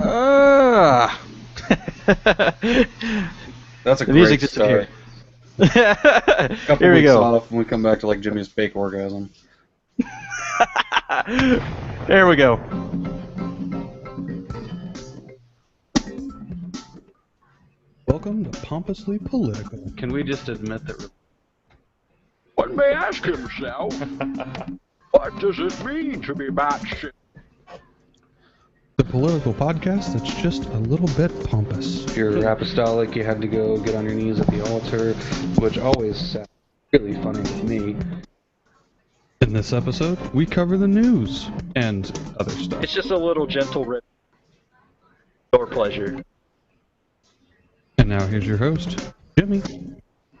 Ah. That's a The music great start. disappeared. Couple Here we weeks go. off, and we come back to like Jimmy's fake orgasm. There we go. Welcome to Pompously Political. Can we just admit that? One may ask himself, what does it mean to be batshit? The political podcast that's just a little bit pompous. If you're apostolic, you had to go get on your knees at the altar, which always sounds really funny to me. In this episode, we cover the news and other stuff. It's just a little gentle rip. Your pleasure. And now here's your host, Jimmy.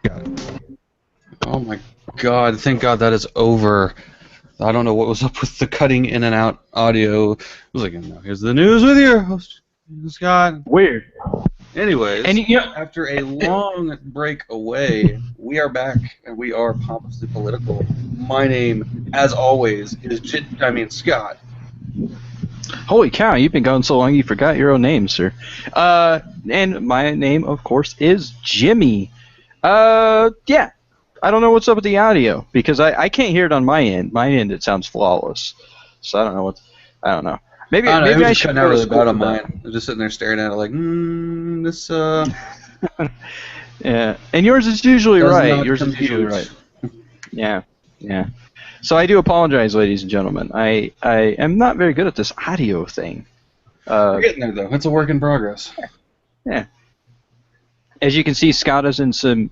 Got it. Oh my God! Thank God that is over. I don't know what was up with the cutting in and out audio. It was like, no, here's the news with your host, Scott. Weird. Anyways, And you know, after a long break away, we are back and we are pompously political. My name, as always, is Scott. holy cow, you've been gone so long you forgot your own name, sir. And my name, of course, is Jimmy. Yeah. I don't know what's up with the audio because I can't hear it on my end. My end, it sounds flawless. So I don't know I don't know. Maybe I should cutting out really bad on that. mine. I'm just sitting there staring at it like, this Yeah, and yours is usually does right. not Yours is compute. usually right. Yeah. So I do apologize, ladies and gentlemen. I am not very good at this audio thing. We're getting there though. It's a work in progress. Yeah. As you can see, Scott is in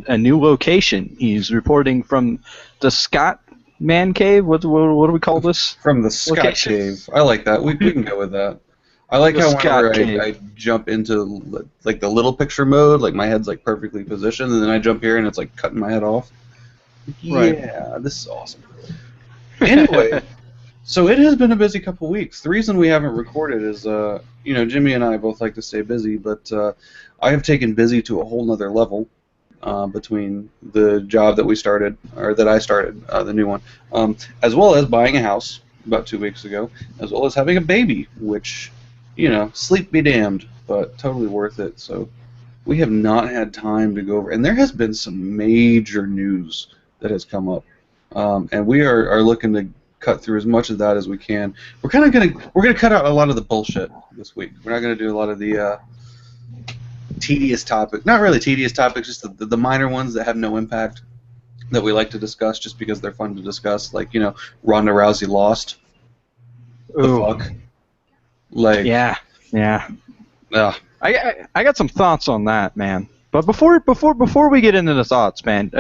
a new location. He's reporting from the Scott Man Cave. What do we call this? From the Scott Location. Cave. I like that. We can go with that. I like The how Scott whenever Cave. I jump into like the little picture mode, like my head's like perfectly positioned, and then I jump here and it's like cutting my head off. Right. Yeah, this is awesome. Anyway, so it has been a busy couple weeks. The reason we haven't recorded is, Jimmy and I both like to stay busy, but I have taken busy to a whole nother level between the job that we started, or that I started, the new one, as well as buying a house about 2 weeks ago, as well as having a baby, which, sleep be damned, but totally worth it. So we have not had time to go over, and there has been some major news that has come up, and we are looking to cut through as much of that as we can. We're gonna cut out a lot of the bullshit this week. We're not gonna do a lot of the tedious topic, not really tedious topics, just the minor ones that have no impact that we like to discuss just because they're fun to discuss. Like, Ronda Rousey lost. Ooh. The fuck? Like, Yeah. ugh. I got some thoughts on that, man. But before we get into the thoughts, man,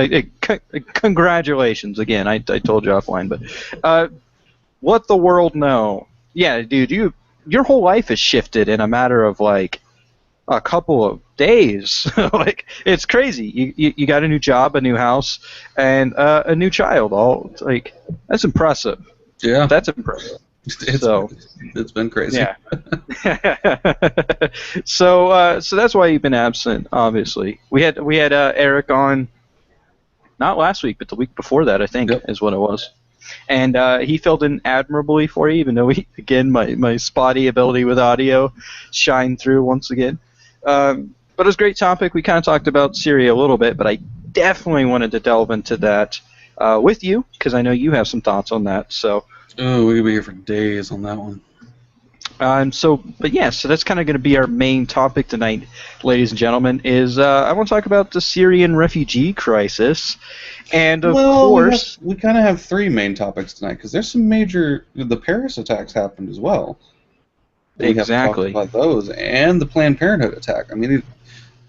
congratulations again. I told you offline, but let the world know. Yeah, dude, your whole life has shifted in a matter of like a couple of days. Like, it's crazy. You got a new job, a new house, and a new child. All like, that's impressive. Yeah, That's impressive. it's been crazy. Yeah. So that's why you've been absent. Obviously, we had Eric on, not last week, but the week before that, I think, Yep. is what it was. And he filled in admirably for you, even though my spotty ability with audio shined through once again. But it was a great topic. We kind of talked about Syria a little bit, but I definitely wanted to delve into that with you because I know you have some thoughts on that. So. Oh, we could be here for days on that one. So that's kind of going to be our main topic tonight, ladies and gentlemen, is I want to talk about the Syrian refugee crisis, and of course... we kind of have three main topics tonight, because there's some major... The Paris attacks happened as well. We Exactly. have to talk about those, and the Planned Parenthood attack. I mean,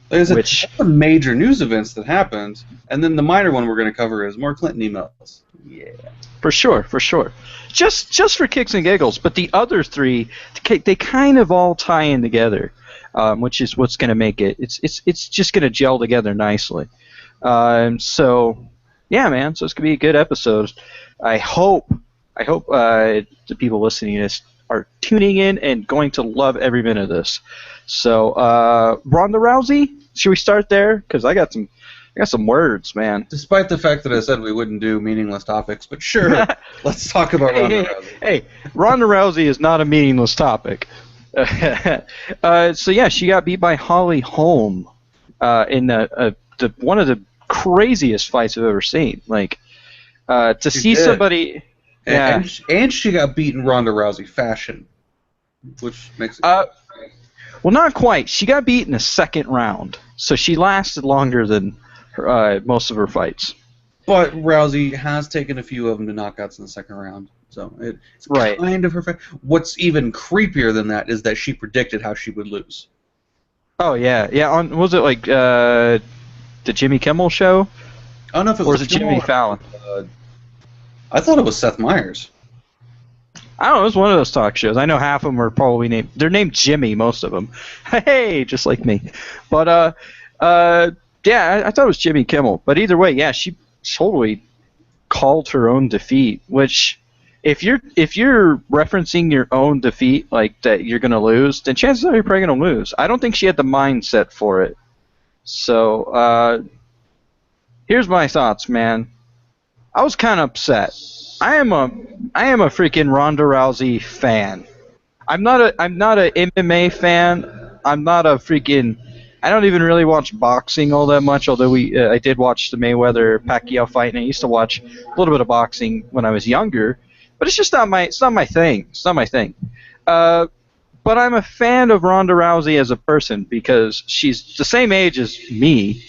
there's a major news events that happened, and then the minor one we're going to cover is more Clinton emails. Yeah. For sure. Just for kicks and giggles, but the other three, they kind of all tie in together, which is what's going to make it. It's just going to gel together nicely. So, yeah, man. So it's going to be a good episode. I hope the people listening to this are tuning in and going to love every minute of this. So, Ronda Rousey, should we start there? Because I got some words, man. Despite the fact that I said we wouldn't do meaningless topics, but sure, let's talk about Ronda Rousey. Hey, Ronda Rousey is not a meaningless topic. So yeah, she got beat by Holly Holm in one of the craziest fights I've ever seen. Like to She see did. somebody, yeah. And she got beaten Ronda Rousey fashion, which makes it. Well, not quite. She got beat in the second round, so she lasted longer than most of her fights. But Rousey has taken a few of them to knockouts in the second round, so it's Right. kind of her. What's even creepier than that is that she predicted how she would lose. Oh yeah, yeah. On was it like the Jimmy Kimmel show, I don't know if it or was was it Jimmy Fallon? I thought it was Seth Meyers. I don't know. It was one of those talk shows. I know half of them are probably named. They're named Jimmy, most of them. Hey, just like me. But yeah, I thought it was Jimmy Kimmel. But either way, yeah, she totally called her own defeat. Which, if you're referencing your own defeat, like that you're gonna lose, then chances are you're probably gonna lose. I don't think she had the mindset for it. So here's my thoughts, man. I was kind of upset. I am a freaking Ronda Rousey fan. I'm not a MMA fan. I'm not a freaking. I don't even really watch boxing all that much. Although I did watch the Mayweather Pacquiao fight, and I used to watch a little bit of boxing when I was younger. But it's just not my. It's not my thing. It's not my thing. But I'm a fan of Ronda Rousey as a person because she's the same age as me,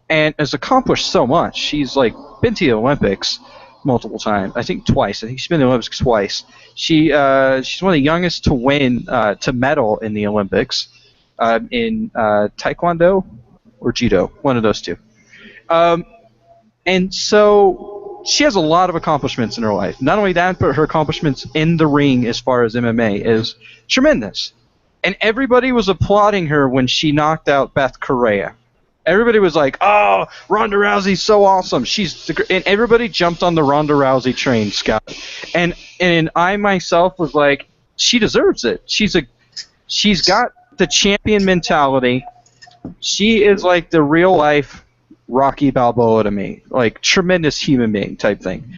and has accomplished so much. She's like been to the Olympics multiple times. I think twice. I think she's been to the Olympics twice. She's one of the youngest to win to medal in the Olympics in Taekwondo or Judo, one of those two. And so she has a lot of accomplishments in her life. Not only that, but her accomplishments in the ring as far as MMA is tremendous. And everybody was applauding her when she knocked out Beth Correa. Everybody was like, "Oh, Ronda Rousey's so awesome. And everybody jumped on the Ronda Rousey train, Scott. And I myself was like, she deserves it. She's got the champion mentality. She is like the real life Rocky Balboa to me, like tremendous human being type thing.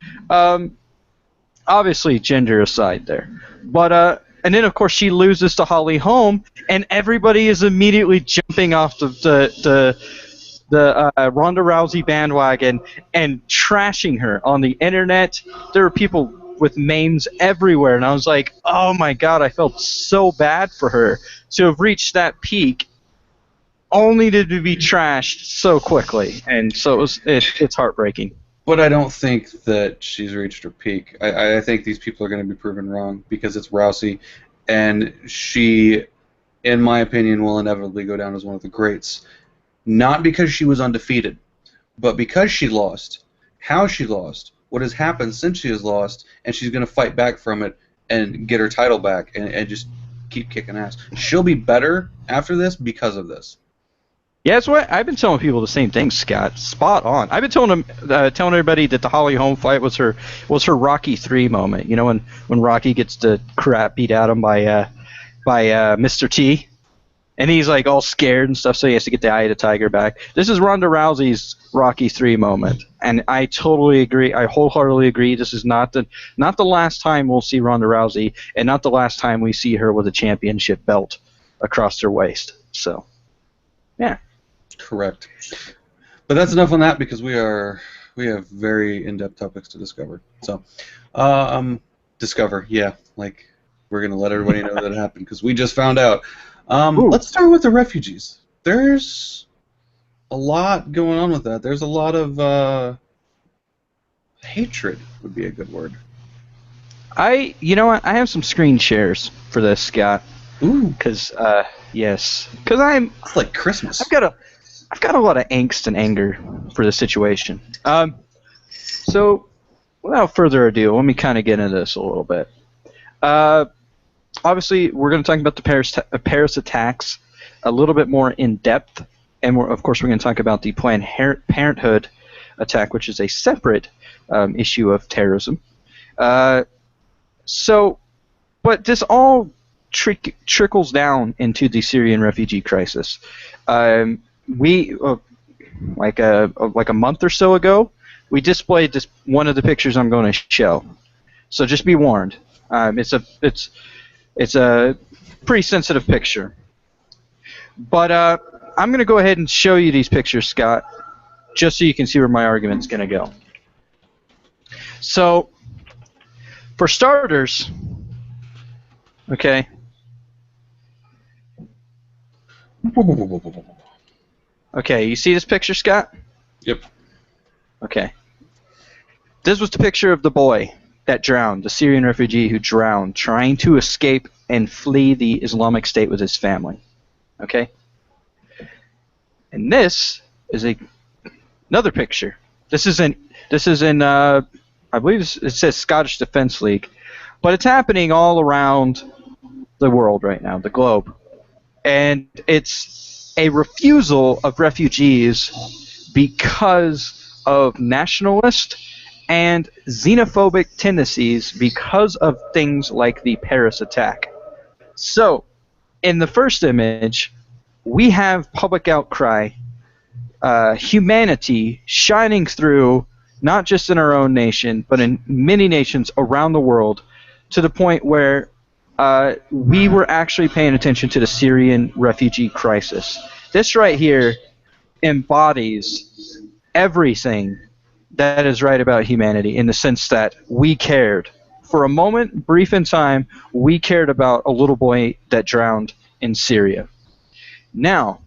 Obviously, gender aside there, but and then of course she loses to Holly Holm, and everybody is immediately jumping off the Ronda Rousey bandwagon and trashing her on the internet. There were people with memes everywhere, and I was like, oh my god, I felt so bad for her to have reached that peak only to be trashed so quickly. And so it's heartbreaking. But I don't think that she's reached her peak. I think these people are going to be proven wrong because it's Rousey, and she, in my opinion, will inevitably go down as one of the greats. Not because she was undefeated, but because she lost, how she lost, what has happened since she has lost, and she's going to fight back from it and get her title back and just keep kicking ass. She'll be better after this because of this. Yeah, that's what I've been telling people the same thing, Scott. Spot on. I've been telling everybody that the Holly Holm fight was her Rocky 3 moment. You know, when Rocky gets the crap beat out of him by Mr. T, and he's like all scared and stuff, so he has to get the eye of the tiger back. This is Ronda Rousey's Rocky 3 moment, and I totally agree. I wholeheartedly agree. This is not the last time we'll see Ronda Rousey, and not the last time we see her with a championship belt across her waist. So, yeah. Correct. But that's enough on that because we have very in-depth topics to discover. So, discover, yeah, like we're gonna let everybody know that it happened because we just found out. Let's start with the refugees. There's a lot going on with that. There's a lot of hatred would be a good word. You know what? I have some screen shares for this, Scott. Ooh, Because yes, because it's like Christmas. I've got a lot of angst and anger for the situation. So, without further ado, let me kind of get into this a little bit. Obviously, we're going to talk about the Paris attacks a little bit more in depth, and of course, we're going to talk about the Planned Parenthood attack, which is a separate issue of terrorism. But this all trickles down into the Syrian refugee crisis. We like a month or so ago, we displayed one of the pictures I'm going to show. So just be warned. It's a pretty sensitive picture. But I'm going to go ahead and show you these pictures, Scott, just so you can see where my argument's going to go. So, for starters, okay. Okay, you see this picture, Scott? Yep. Okay. This was the picture of the boy that drowned, the Syrian refugee who drowned, trying to escape and flee the Islamic State with his family. Okay? And this is another picture. This is in I believe it says Scottish Defence League, but it's happening all around the world right now, the globe. And it's a refusal of refugees because of nationalist and xenophobic tendencies because of things like the Paris attack. So, in the first image, we have public outcry, humanity shining through, not just in our own nation, but in many nations around the world, to the point where we were actually paying attention to the Syrian refugee crisis. This right here embodies everything that is right about humanity, in the sense that we cared. For a moment, brief in time, we cared about a little boy that drowned in Syria. Now,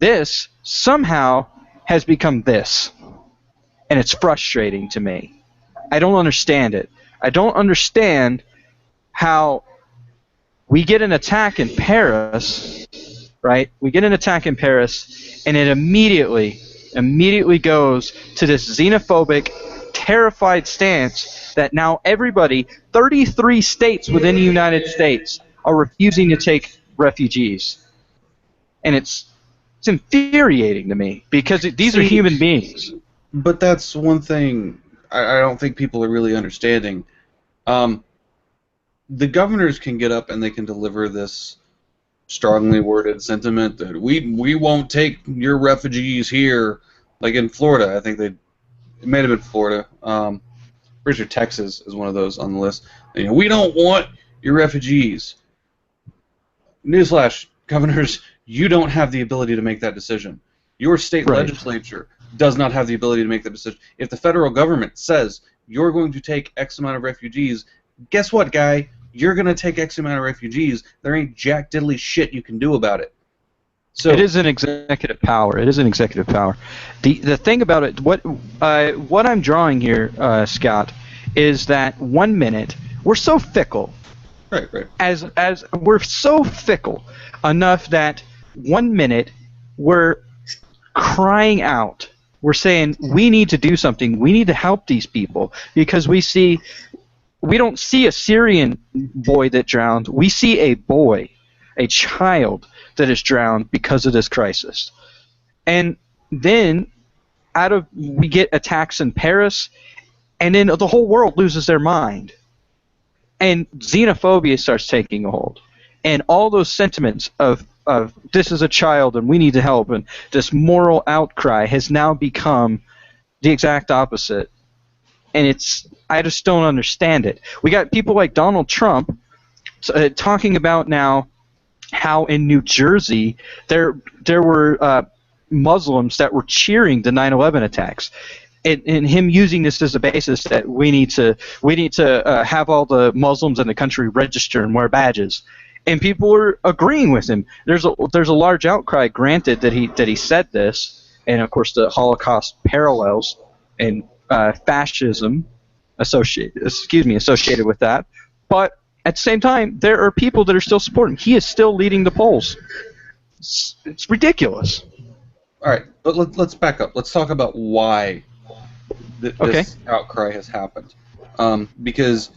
this somehow has become this, and it's frustrating to me. I don't understand it. I don't understand how we get an attack in Paris, right? We get an attack in Paris, and it immediately goes to this xenophobic, terrified stance that now everybody, 33 states within the United States, are refusing to take refugees. And it's infuriating to me, because these are human beings. But that's one thing I don't think people are really understanding. The governors can get up and they can deliver this strongly worded sentiment that we won't take your refugees here, like in Florida. I think it may have been Florida. Pretty sure Texas is one of those on the list. You know, we don't want your refugees. Newsflash, governors, you don't have the ability to make that decision. Your state legislature does not have the ability to make that decision. If the federal government says you're going to take X amount of refugees, guess what, guy? You're going to take X amount of refugees. There ain't jack diddly shit you can do about it. So it is an executive power. It is an executive power. The thing about it, what I'm drawing here, Scott, is that 1 minute we're so fickle. Right. As we're so fickle enough that 1 minute we're crying out. We're saying we need to do something. We need to help these people, because we don't see a Syrian boy that drowned. We see a boy, a child that is drowned because of this crisis. And then we get attacks in Paris, and then the whole world loses their mind. And xenophobia starts taking a hold. And all those sentiments of this is a child and we need to help, and this moral outcry has now become the exact opposite. And I just don't understand it. We got people like Donald Trump talking about now how in New Jersey there were Muslims that were cheering the 9/11 attacks, and him using this as a basis that we need to have all the Muslims in the country register and wear badges. And people were agreeing with him. There's a large outcry, granted, that he said this, and of course the Holocaust parallels and fascism associated with that. But at the same time, there are people that are still supporting. He is still leading the polls. It's ridiculous. All right, but let's back up. Let's talk about why this outcry has happened. Because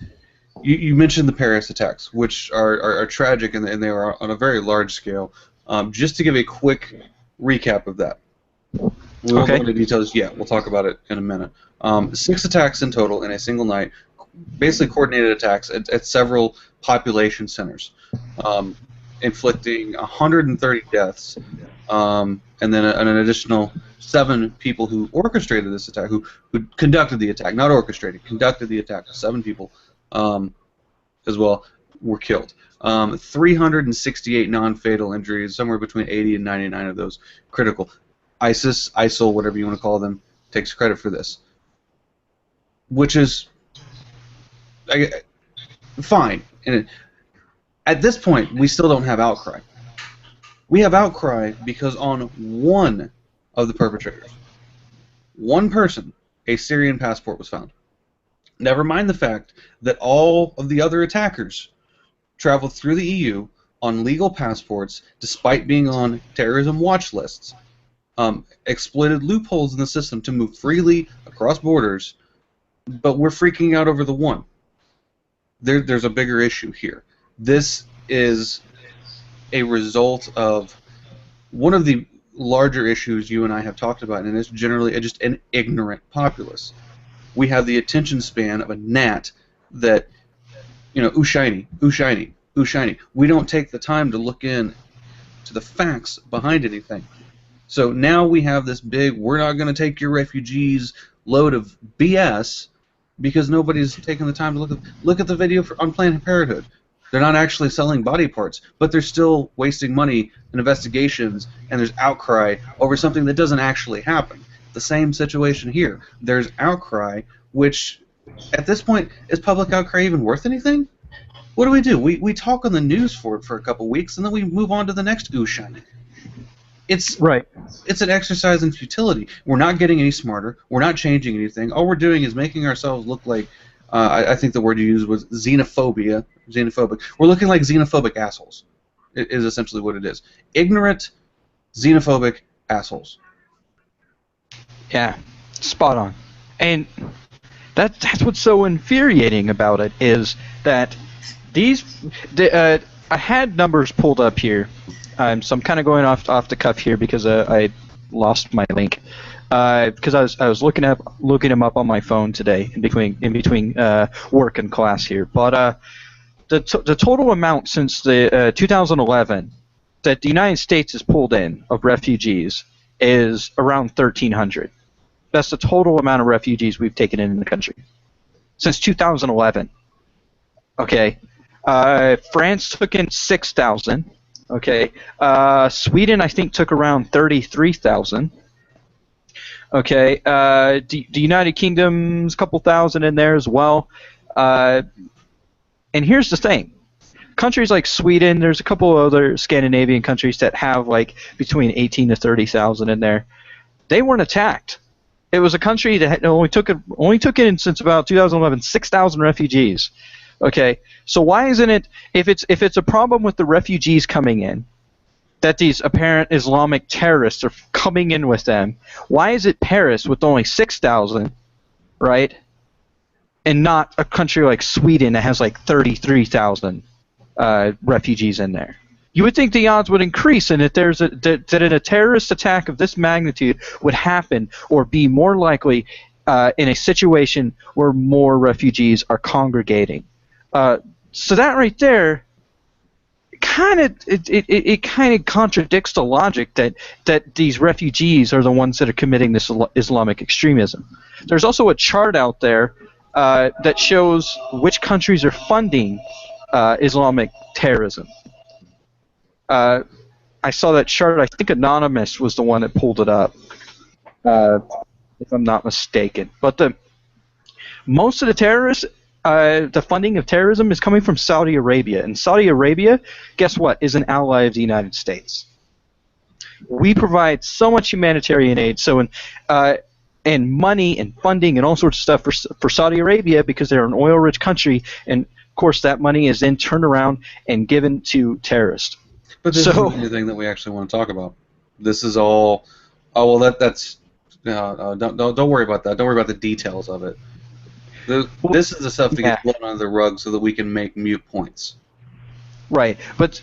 you mentioned the Paris attacks, which are tragic, and they are on a very large scale. Just to give a quick recap of that. We won't go into details yet. We'll talk about it in a minute. 6 attacks in total in a single night, basically coordinated attacks at several population centers, inflicting 130 deaths, and then an additional 7 people who orchestrated this attack, who conducted the attack, not orchestrated, conducted the attack, 7 people as well. were killed. 368 non-fatal injuries, somewhere between 80 and 99 of those critical. ISIS, ISIL, whatever you want to call them, takes credit for this, which is fine. And at this point, we still don't have outcry. We have outcry because on one of the perpetrators, one person, a Syrian passport was found. Never mind the fact that all of the other attackers traveled through the EU on legal passports despite being on terrorism watch lists, exploited loopholes in the system to move freely across borders, but we're freaking out over the one. There's a bigger issue here. This is a result of one of the larger issues you and I have talked about, and it's generally just an ignorant populace. We have the attention span of a gnat that, ooh shiny, ooh shiny, ooh shiny. We don't take the time to look in to the facts behind anything. So now we have this big, we're not going to take your refugees load of BS because nobody's taking the time to look at the video on Planned Parenthood. They're not actually selling body parts, but they're still wasting money in investigations, and there's outcry over something that doesn't actually happen. The same situation here. There's outcry, which at this point, is public outcry even worth anything? What do? We talk on the news for a couple weeks, and then we move on to the next ooh shiny. It's an exercise in futility. We're not getting any smarter. We're not changing anything. All we're doing is making ourselves look like, I think the word you used was xenophobic. We're looking like xenophobic assholes. It is essentially what it is. Ignorant, xenophobic assholes. Yeah, spot on. And that's what's so infuriating about it is that I had numbers pulled up here. So I'm kind of going off the cuff here because I lost my link. Because I was looking them up on my phone today in between work and class here. But the total amount since the 2011 that the United States has pulled in of refugees is around 1,300. That's the total amount of refugees we've taken in the country since 2011. Okay, France took in 6,000. Okay, Sweden I think took around 33,000. Okay, the United Kingdom's a couple thousand in there as well. And here's the thing. Countries like Sweden, there's a couple other Scandinavian countries that have like between 18 to 30,000 in there. They weren't attacked. It was a country that only took in since about 2011 6,000 refugees. Okay, so why isn't it if it's a problem with the refugees coming in, that these apparent Islamic terrorists are coming in with them, why is it Paris with only 6,000, right, and not a country like Sweden that has like 33,000 refugees in there? You would think the odds would increase, and that a terrorist attack of this magnitude would happen or be more likely in a situation where more refugees are congregating. So that right there, it kind of contradicts the logic that these refugees are the ones that are committing this Islamic extremism. There's also a chart out there that shows which countries are funding Islamic terrorism. I saw that chart. I think Anonymous was the one that pulled it up, if I'm not mistaken. But most of the terrorists, the funding of terrorism is coming from Saudi Arabia. And Saudi Arabia, guess what, is an ally of the United States. We provide so much humanitarian aid, and money and funding and all sorts of stuff for Saudi Arabia because they're an oil-rich country, and of course that money is then turned around and given to terrorists. But this isn't anything that we actually want to talk about. This is all. Oh well, that's. Don't worry about that. Don't worry about the details of it. This is the stuff that gets blown under the rug so that we can make mute points. Right, but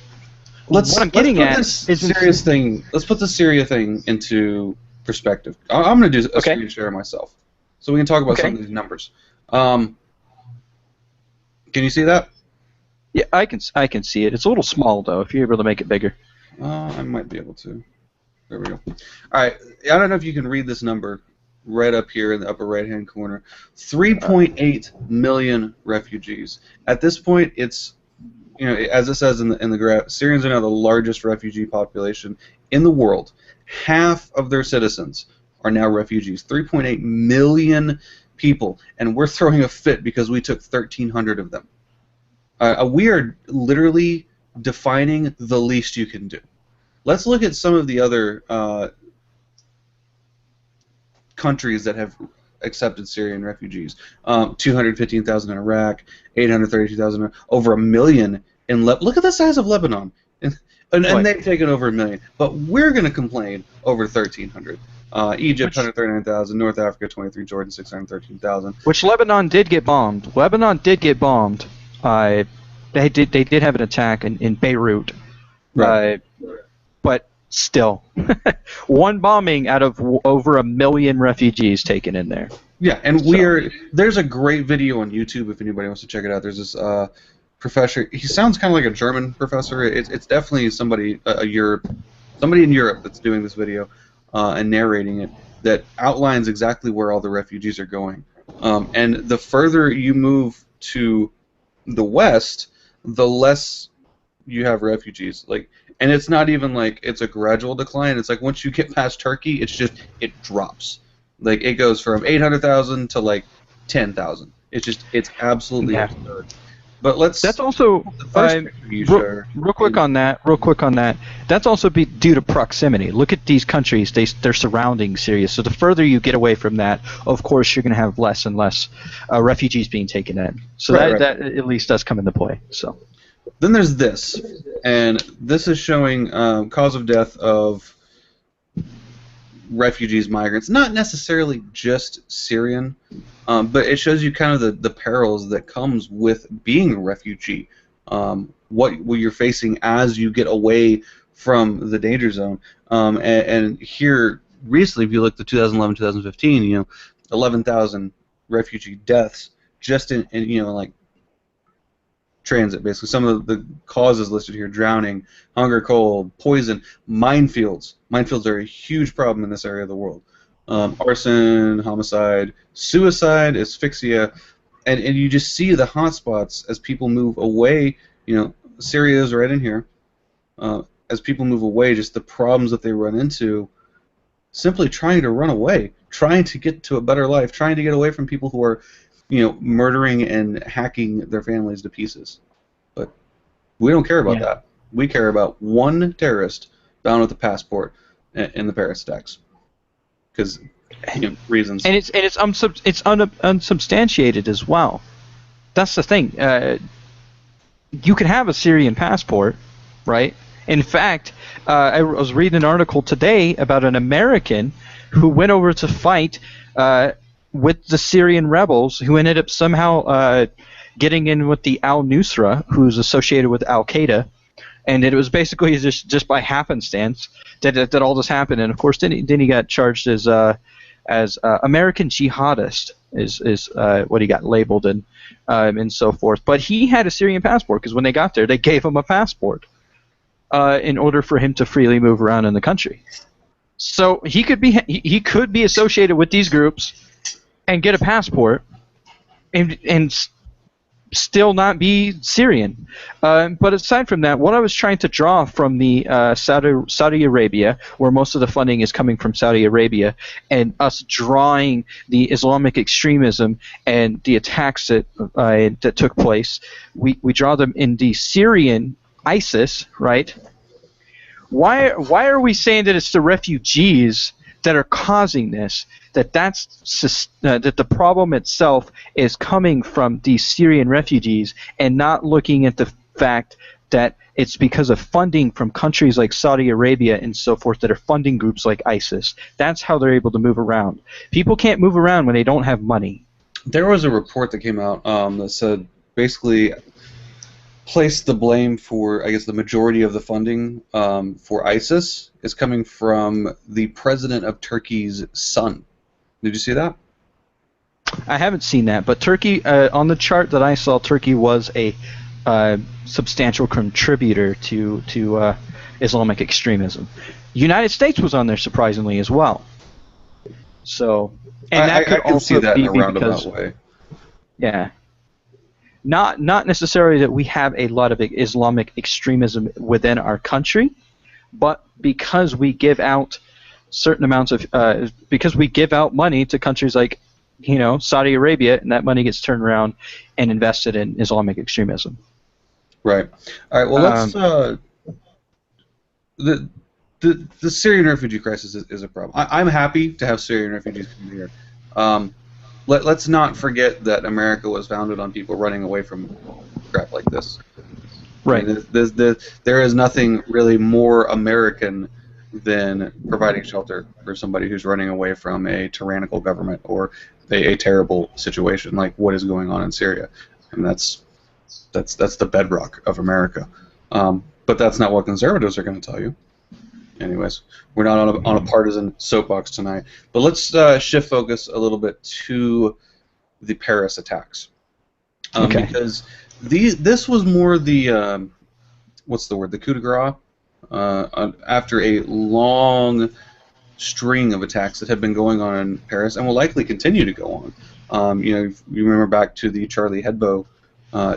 what I'm getting at is serious thing. Let's put the Syria thing into perspective. I'm going to do a screen share myself, so we can talk about some of these numbers. Can you see that? Yeah, I can see it. It's a little small though. If you're able to make it bigger. I might be able to. There we go. All right. I don't know if you can read this number right up here in the upper right-hand corner. 3.8 million refugees. At this point, it's you know, as it says in the graph, Syrians are now the largest refugee population in the world. Half of their citizens are now refugees. 3.8 million people, and we're throwing a fit because we took 1,300 of them. We are literally defining the least you can do. Let's look at some of the other countries that have accepted Syrian refugees. 215,000 in Iraq, 832,000, over 1 million in look at the size of Lebanon, and they've taken over 1 million. But we're going to complain over 1,300. Egypt 139,000, North Africa 23, Jordan 613,000. Which Lebanon did get bombed. Lebanon did get bombed. They did have an attack in Beirut. Right. But still, one bombing out of over 1 million refugees taken in there. Yeah, and there's a great video on YouTube if anybody wants to check it out. There's this professor. He sounds kind of like a German professor. It's definitely somebody in Europe that's doing this video and narrating it that outlines exactly where all the refugees are going. And the further you move to the west, the less you have refugees. And it's not even like it's a gradual decline. It's like once you get past Turkey, it drops. Like it goes from 800,000 to like 10,000. It's absolutely absurd. But that's also real quick on that. That's also due to proximity. Look at these countries; they're surrounding Syria. So the further you get away from that, of course, you're going to have less and less refugees being taken in. So that at least does come into play. So then there's this, and this is showing cause of death of refugees, migrants, not necessarily just Syrian, but it shows you kind of the perils that comes with being a refugee, what you're facing as you get away from the danger zone. And here, recently, if you look at 2011, 2015, 11,000 refugee deaths just in like transit, basically. Some of the causes listed here: drowning, hunger, cold, poison, minefields. Minefields are a huge problem in this area of the world. Arson, homicide, suicide, asphyxia, and you just see the hotspots as people move away. Syria is right in here. As people move away, just the problems that they run into, simply trying to run away, trying to get to a better life, trying to get away from people who are murdering and hacking their families to pieces. But we don't care about that. We care about one terrorist found with a passport in the Paris attacks, because reasons. And it's unsubstantiated as well. That's the thing. You can have a Syrian passport, right? In fact, I was reading an article today about an American who went over to fight with the Syrian rebels, who ended up somehow getting in with the Al-Nusra, who's associated with Al-Qaeda, and it was basically just by happenstance that all this happened. And of course, then he got charged as American jihadist is what he got labeled and so forth. But he had a Syrian passport because when they got there, they gave him a passport in order for him to freely move around in the country. So he could be associated with these groups and get a passport and still not be Syrian. But aside from that, what I was trying to draw from the Saudi Arabia, where most of the funding is coming from Saudi Arabia, and us drawing the Islamic extremism and the attacks that took place, we draw them in the Syrian ISIS, right? Why are we saying that it's the refugees that are causing this? That the problem itself is coming from these Syrian refugees, and not looking at the fact that it's because of funding from countries like Saudi Arabia and so forth that are funding groups like ISIS. That's how they're able to move around. People can't move around when they don't have money. There was a report that came out that said basically placed the blame for, I guess, the majority of the funding for ISIS is coming from the president of Turkey's son. Did you see that? I haven't seen that, but Turkey, on the chart that I saw, Turkey was a substantial contributor to Islamic extremism. United States was on there surprisingly as well. So, and that could I can also see that be in a roundabout because, way. yeah. not necessarily that we have a lot of Islamic extremism within our country, but because we give out certain amounts of because we give out money to countries like Saudi Arabia, and that money gets turned around and invested in Islamic extremism. Right. All right. Well, let's. The Syrian refugee crisis is a problem. I'm happy to have Syrian refugees come here. Let's not forget that America was founded on people running away from crap like this. Right. I mean, there is nothing really more American than providing shelter for somebody who's running away from a tyrannical government or a terrible situation like what is going on in Syria. And that's the bedrock of America. But that's not what conservatives are going to tell you. Anyways, we're not on a partisan soapbox tonight. But let's shift focus a little bit to the Paris attacks. Okay. Because this was more the what's the word? The coup de grace. After a long string of attacks that have been going on in Paris and will likely continue to go on. You remember back to the Charlie Hebdo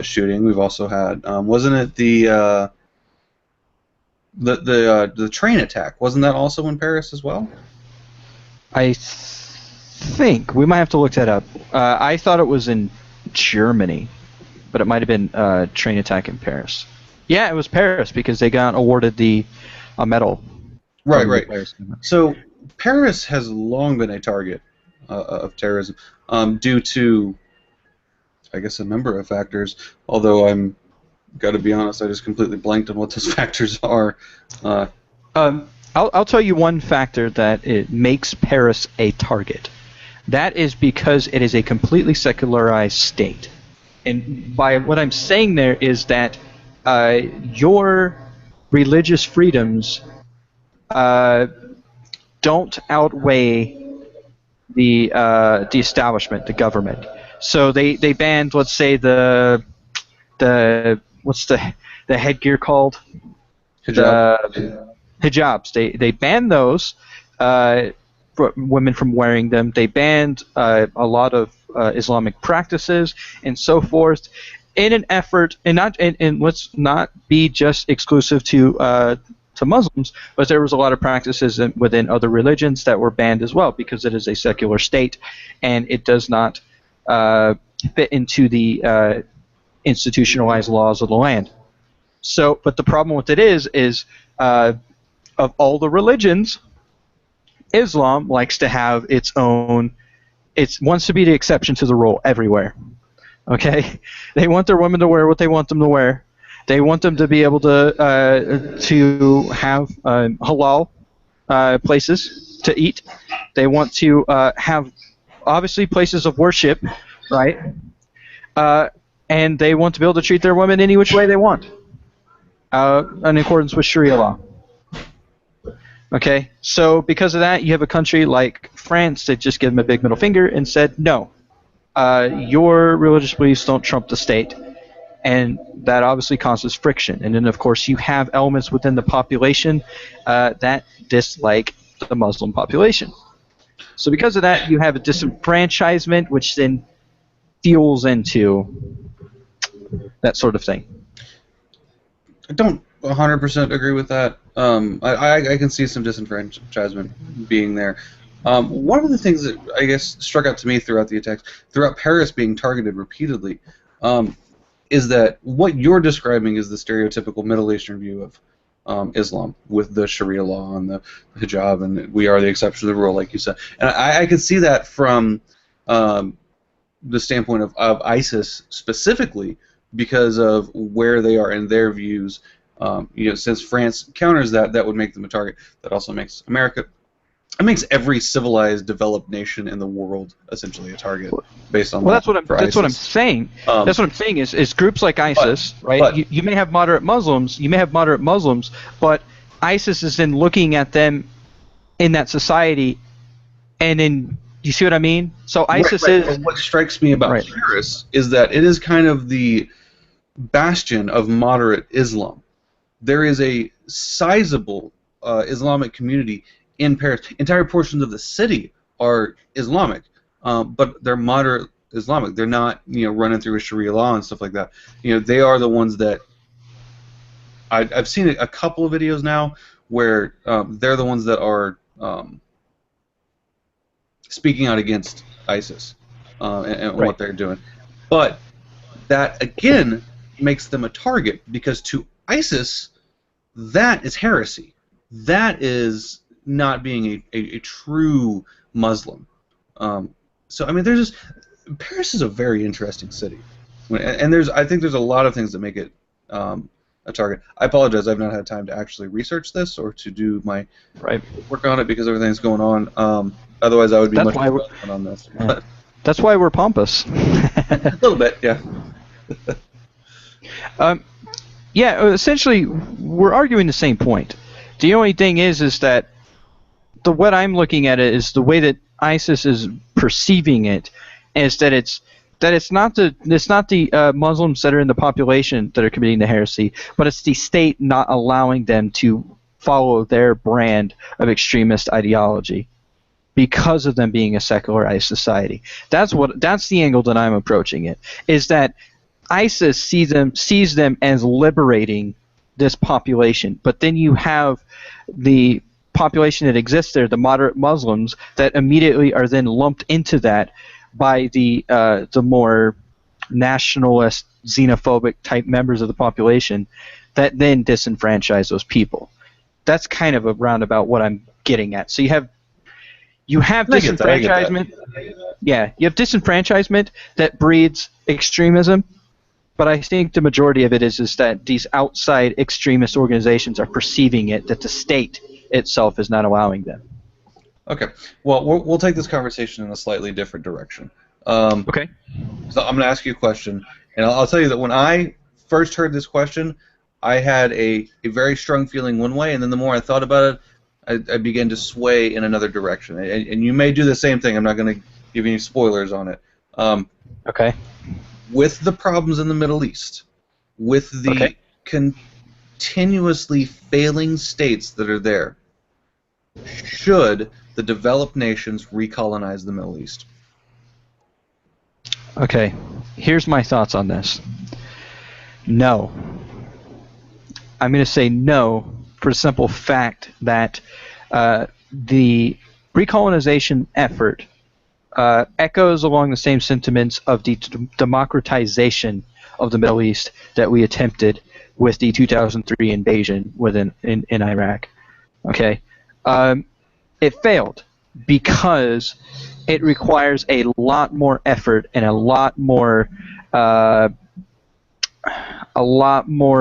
shooting. We've also had wasn't it the train attack? Wasn't that also in Paris as well? I think we might have to look that up. I thought it was in Germany, but it might have been a train attack in Paris. Yeah, it was Paris because they got awarded a medal. Right. So Paris has long been a target of terrorism due to, I guess, a number of factors. Although I'm got to be honest, I just completely blanked on what those factors are. I'll tell you one factor that it makes Paris a target. That is because it is a completely secularized state. And by what I'm saying there is that your religious freedoms don't outweigh the establishment, the government. So they banned, let's say, the what's the headgear called? Hijab. Hijabs. They banned those for women from wearing them. They banned a lot of Islamic practices and so forth, in an effort, and let's not be just exclusive to Muslims, but there was a lot of practices within other religions that were banned as well because it is a secular state and it does not fit into the institutionalized laws of the land. So, but the problem with it is of all the religions, Islam likes to have its own. It wants to be the exception to the rule everywhere. Okay, they want their women to wear what they want them to wear. They want them to be able to have halal places to eat. They want to have obviously places of worship, right? And they want to be able to treat their women any which way they want, in accordance with Sharia law. Okay, so because of that, you have a country like France that just gave them a big middle finger and said, no, your religious beliefs don't trump the state. And that obviously causes friction. And then, of course, you have elements within the population that dislike the Muslim population. So because of that, you have a disenfranchisement, which then fuels into that sort of thing. I don't 100% agree with that. I can see some disenfranchisement being there. One of the things that I guess struck out to me throughout the attacks, throughout Paris being targeted repeatedly, is that what you're describing is the stereotypical Middle Eastern view of Islam, with the Sharia law and the hijab, and we are the exception to the rule, like you said. And I can see that from the standpoint of ISIS specifically, because of where they are in their views. Since France counters that, that would make them a target. That also makes America. It makes every civilized, developed nation in the world essentially a target based on. Well, that's what I'm saying. That's what I'm saying is groups like ISIS, right? But you may have moderate Muslims. You may have moderate Muslims, but ISIS is then looking at them in that society, and then you see what I mean. So ISIS is. But what strikes me about Paris is that it is kind of the bastion of moderate Islam. There is a sizable Islamic community in Paris. Entire portions of the city are Islamic, but they're moderate Islamic. They're not, running through a Sharia law and stuff like that. They are the ones that I've seen a couple of videos now where they're the ones that are speaking out against ISIS and Right. what they're doing. But that, again, makes them a target, because to ISIS, that is heresy. That is not being a true Muslim. So, I mean, Paris is a very interesting city. And I think there's a lot of things that make it a target. I apologize, I've not had time to actually research this or to do my work on it because everything's going on. Otherwise, I would be That's much why more on this. Yeah. That's why we're pompous. A little bit, yeah. Essentially, we're arguing the same point. The only thing is that what I'm looking at it is the way that ISIS is perceiving it is that it's not the Muslims that are in the population that are committing the heresy, but it's the state not allowing them to follow their brand of extremist ideology because of them being a secularized society. That's the angle that I'm approaching it, is that ISIS sees them as liberating this population, but then you have the population that exists there, the moderate Muslims, that immediately are then lumped into that by the more nationalist, xenophobic type members of the population that then disenfranchise those people. That's kind of a roundabout what I'm getting at. So you have disenfranchisement. Yeah, you have disenfranchisement that breeds extremism, but I think the majority of it is that these outside extremist organizations are perceiving it that the state itself is not allowing them. Okay. Well, we'll take this conversation in a slightly different direction. Okay. So I'm going to ask you a question, and I'll tell you that when I first heard this question, I had a very strong feeling one way, and then the more I thought about it, I began to sway in another direction. And you may do the same thing. I'm not going to give you any spoilers on it. Okay. With the problems in the Middle East, with the continuously failing states that are there, should the developed nations recolonize the Middle East? Okay. Here's my thoughts on this. No. I'm going to say no for the simple fact that the recolonization effort echoes along the same sentiments of the democratization of the Middle East that we attempted with the 2003 invasion in Iraq. Okay, it failed because it requires a lot more effort and a lot more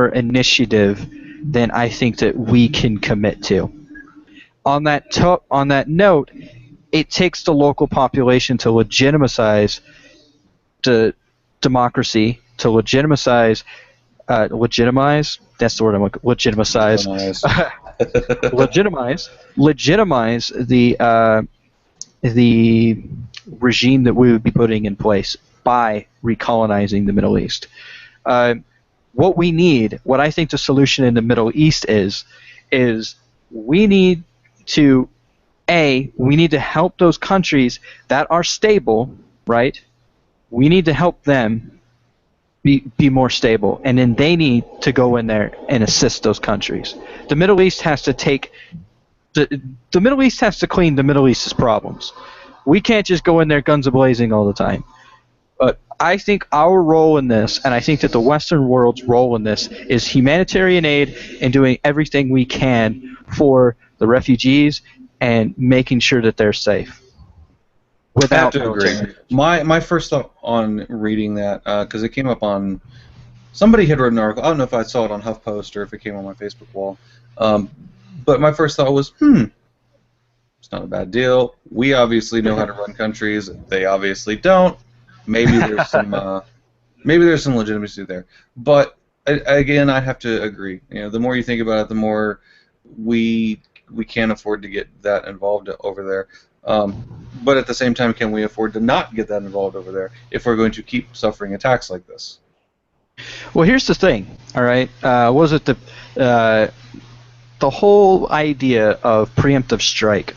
initiative than I think that we can commit to. On that note, it takes the local population to legitimize the democracy, to legitimize. That's the word I'm looking. Legitimize the regime that we would be putting in place by recolonizing the Middle East. What I think the solution in the Middle East is we need to help those countries that are stable, right? We need to help them be more stable, and then they need to go in there and assist those countries. The Middle East has to the Middle East has to clean the Middle East's problems. We can't just go in there guns a-blazing all the time. But I think our role in this, and I think that the Western world's role in this, is humanitarian aid and doing everything we can for the refugees and making sure that they're safe. I have to agree. My first thought on reading that, because it came up on, somebody had written an article. I don't know if I saw it on HuffPost or if it came on my Facebook wall. But my first thought was, it's not a bad deal. We obviously know how to run countries. They obviously don't. Maybe there's some legitimacy there. But again, I have to agree. The more you think about it, the more we can't afford to get that involved over there. But at the same time, can we afford to not get that involved over there if we're going to keep suffering attacks like this? Well, here's the thing. All right, was it the whole idea of preemptive strike,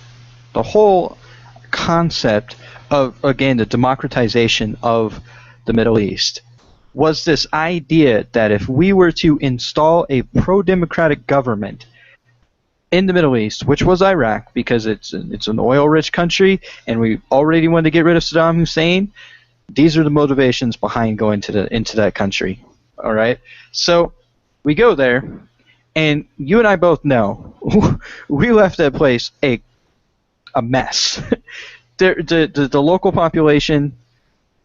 the whole concept of, again, the democratization of the Middle East was this idea that if we were to install a pro-democratic government in the Middle East, which was Iraq, because it's an oil-rich country, and we already wanted to get rid of Saddam Hussein, these are the motivations behind going into that country. All right? So we go there, and you and I both know we left that place a mess. The local population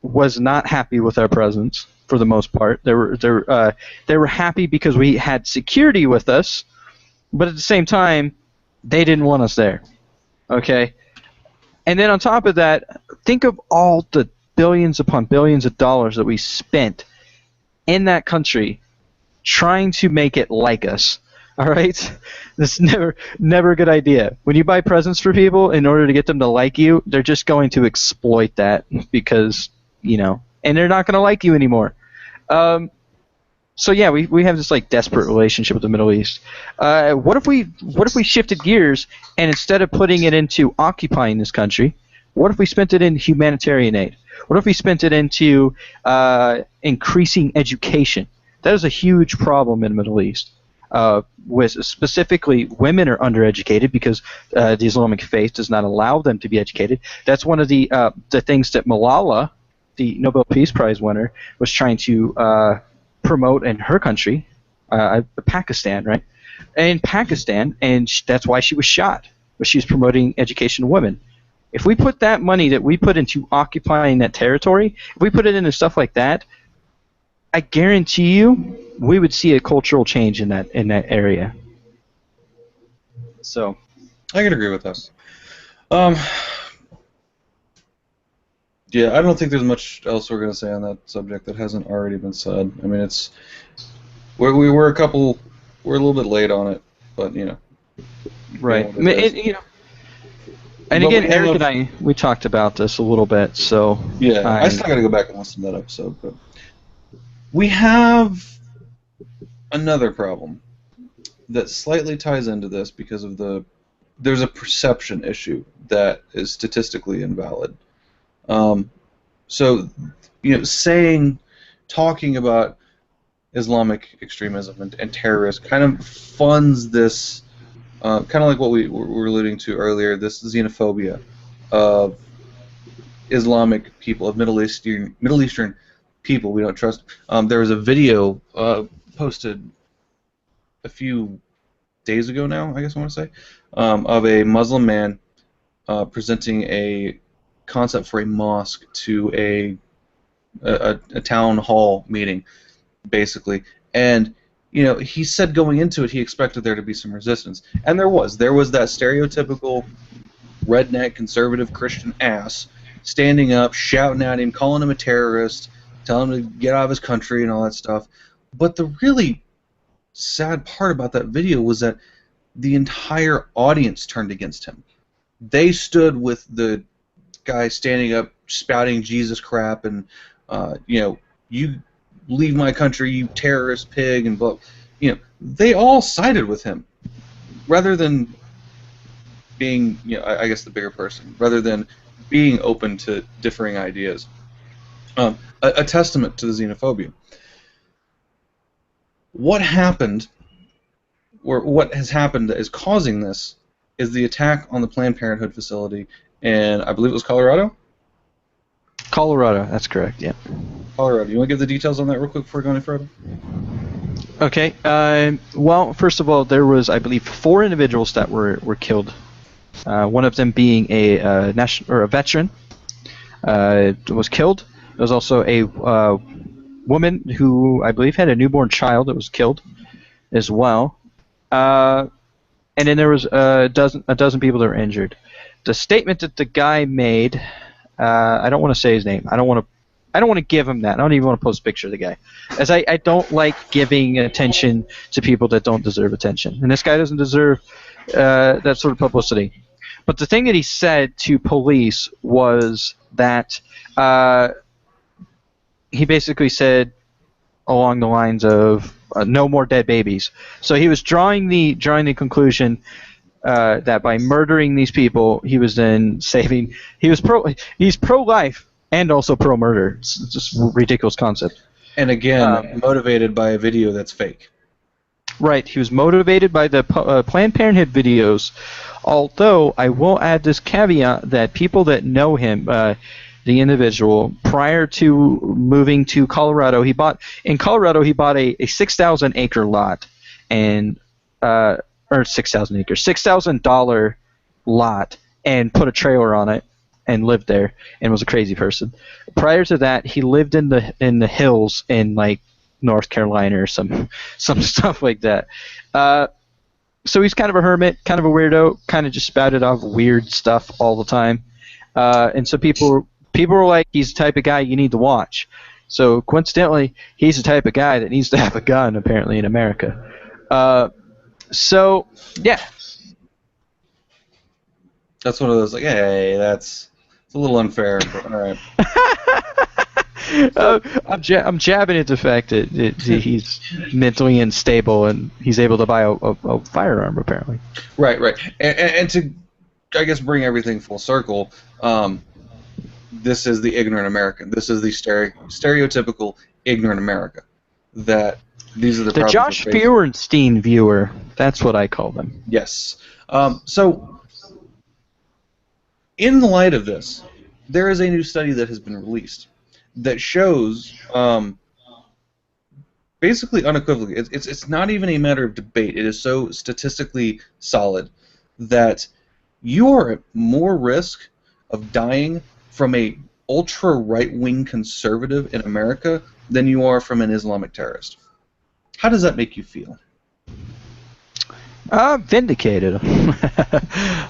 was not happy with our presence for the most part. They were happy because we had security with us, but at the same time, they didn't want us there. Okay? And then on top of that, think of all the billions upon billions of dollars that we spent in that country trying to make it like us. All right? That's never a good idea. When you buy presents for people in order to get them to like you, they're just going to exploit that because, and they're not going to like you anymore. So yeah, we have this like desperate relationship with the Middle East. What if we shifted gears and instead of putting it into occupying this country, what if we spent it in humanitarian aid? What if we spent it into increasing education? That is a huge problem in the Middle East. With specifically women are undereducated because the Islamic faith does not allow them to be educated. That's one of the things that Malala, the Nobel Peace Prize winner, was trying to promote in her country, Pakistan, right? In Pakistan, and that's why she was shot. But she was promoting education of women. If we put that money that we put into occupying that territory, if we put it into stuff like that, I guarantee you we would see a cultural change in that area. So, I can agree with that. Yeah, I don't think there's much else we're going to say on that subject that hasn't already been said. I mean, we're a little bit late on it, but right. And again, Eric and I, we talked about this a little bit, so yeah, I still got to go back and listen to that episode, but we have another problem that slightly ties into this because of there's a perception issue that is statistically invalid. So, talking about Islamic extremism and terrorism kind of funds this, kind of like what we were alluding to earlier, this xenophobia of Islamic people, of Middle Eastern people we don't trust. There was a video posted a few days ago now, I guess I want to say, of a Muslim man presenting a concept for a mosque to a town hall meeting, basically. And he said going into it he expected there to be some resistance, and there was that stereotypical redneck conservative Christian ass standing up, shouting at him, calling him a terrorist, telling him to get out of his country and all that stuff. But the really sad part about that video was that the entire audience turned against him. They stood with the guy standing up spouting Jesus crap and you leave my country, you terrorist pig, and blah. They all sided with him rather than being, I guess the bigger person, rather than being open to differing ideas. A testament to the xenophobia. What happened, or what has happened that is causing this, is the attack on the Planned Parenthood facility in, I believe it was Colorado? Colorado, that's correct, yeah. Colorado. You want to give the details on that real quick before we go any further? Okay. Well, first of all, there was, I believe, 4 individuals that were killed. One of them being a veteran was killed. There was also a woman who I believe had a newborn child that was killed as well. And then there was a dozen people that were injured. The statement that the guy made, I don't want to say his name. I don't want to give him that. I don't even want to post a picture of the guy, as I don't like giving attention to people that don't deserve attention. And this guy doesn't deserve that sort of publicity. But the thing that he said to police was that he basically said along the lines of no more dead babies. So he was drawing the conclusion that by murdering these people, he was then saving. He's pro-life and also pro-murder. It's just a ridiculous concept. And again, motivated by a video that's fake. Right, he was motivated by the Planned Parenthood videos, although I will add this caveat that people that know him, the individual, prior to moving to Colorado, he bought a 6,000-acre lot, and or $6,000 lot, and put a trailer on it, and lived there, and was a crazy person. Prior to that, he lived in the hills in like North Carolina or some stuff like that. So he's kind of a hermit, kind of a weirdo, kind of just spouted off weird stuff all the time. And so people were like, he's the type of guy you need to watch. So coincidentally, he's the type of guy that needs to have a gun, apparently, in America. So, yeah. That's one of those, like, hey, it's a little unfair, but all right. I'm jabbing at the fact that he's mentally unstable and he's able to buy a firearm, apparently. Right. And to, I guess, bring everything full circle, this is the ignorant American. This is the stereotypical ignorant America. That these are the problems Josh Feuerstein viewer. That's what I call them. Yes. So, in the light of this, there is a new study that has been released that shows, basically unequivocally, it's not even a matter of debate. It is so statistically solid that you are at more risk of dying from a ultra right-wing conservative in America than you are from an Islamic terrorist. How does that make you feel? Vindicated.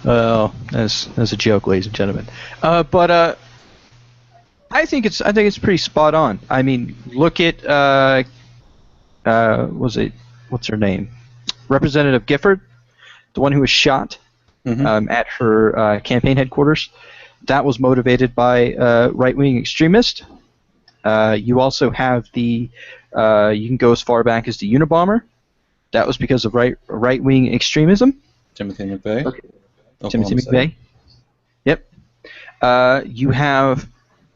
Well, that's a joke, ladies and gentlemen. But I think it's pretty spot on. I mean, look at what's her name? Representative Gifford, the one who was shot at her campaign headquarters. That was motivated by right-wing extremists. You also have you can go as far back as the Unabomber. That was because of right-wing extremism. Timothy McVeigh. Okay. Timothy McVeigh. Yep. You have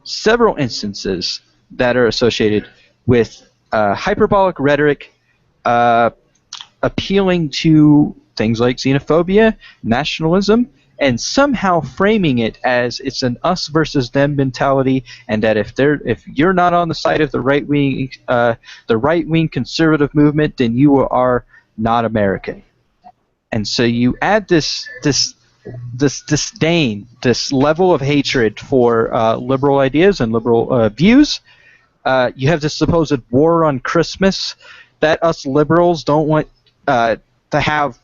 several instances that are associated with hyperbolic rhetoric, appealing to things like xenophobia, nationalism, and somehow framing it as it's an us versus them mentality, and that if you're not on the side of the right wing conservative movement, then you are not American. And so you add this disdain, this level of hatred for liberal ideas and liberal views. You have this supposed war on Christmas that us liberals don't want to have